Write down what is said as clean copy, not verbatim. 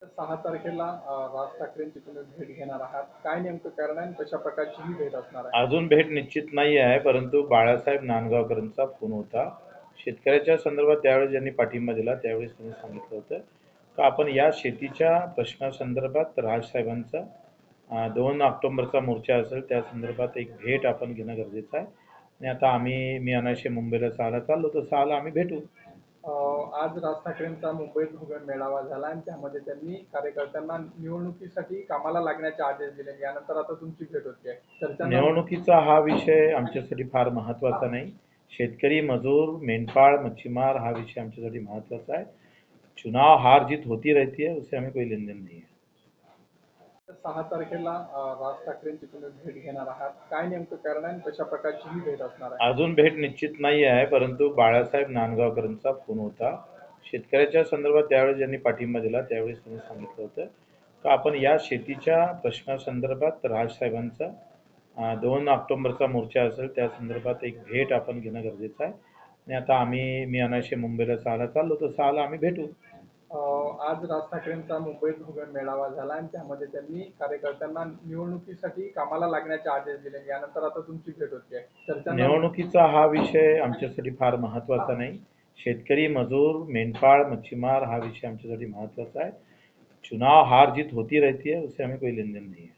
6 तारखेला राज ठाकरेंची तुम्ही भेट घेणार आहात. काय नेमकं कारण आहे आणि कशा प्रकारची ही भेट असणार आहे? अजून भेट निश्चित नाही आहे, परंतु बाळासाहेब नांदगावकरांचा फोन होता. शेतकऱ्याच्या संदर्भात त्यावेळेस ज्यांनी पाठिंबा दिला त्यावेळेस त्यांनी सांगितलं होतं का आपण या शेतीच्या प्रश्नासंदर्भात राजसाहेबांचा 2 ऑक्टोबरचा मोर्चा असेल त्या संदर्भात एक भेट आपण घेणं गरजेचं आहे. आणि आता मी अनायसे मुंबईला 6ला चाललो, तर 6ला आम्ही भेटू. आज राज ठाकरेंचा मुंबईत भव्य मेळावा झाला आणि त्यामध्ये त्यांनी कार्यकर्त्यांना निवडणुकीसाठी कामाला लागण्याचे आदेश दिले. यानंतर आता तुमची भेट होते. निवडणुकीचा हा विषय आमच्यासाठी फार महत्त्वाचा नाही. शेतकरी, मजूर, मेंढपाळ, मच्छीमार हा विषय आमच्यासाठी महत्त्वाचा आहे. चुनाव हार जीत होती रहती है, उससे हमें कोई लेन देन नहीं है. 6 तारखेला राज ठाकरेंची तुम्ही भेट घेणार आहात. काय नेमकं कारण आहे आणि कशा प्रकारची ही भेट असणार आहे? अजून भेट निश्चित नाही आहे, परंतु बाळासाहेब नांदगावकरांचा फोन होता. शेतकऱ्याच्या संदर्भात त्यावेळेस ज्यांनी पाठिंबा दिला त्यावेळेस त्यांनी सांगितलं होतं का आपण या शेतीच्या प्रश्नासंदर्भात राजसाहेबांचा 2 ऑक्टोबरचा मोर्चा असेल त्या संदर्भात एक भेट आपण घेणं गरजेचं आहे. आणि आता मी अनायसे मुंबईला 6ला चाललो, तर 6ला आम्ही भेटू. आज राज ठाकरेंचा मुंबईत भव्य मेळावा झाला आणि त्यामध्ये त्यांनी कार्यकर्त्यांना निवडणुकीसाठी कामाला लागण्याचे आदेश दिले. यानंतर आता तुमची भेट होते. निवडणुकीचा हा विषय आमच्यासाठी फार महत्त्वाचा नाही. शेतकरी, मजूर, मेंढपाळ, मच्छीमार हा विषय आमच्यासाठी महत्त्वाचा आहे. चुनाव हार जीत होती रहती है, उससे हमें कोई लेन देन नहीं है.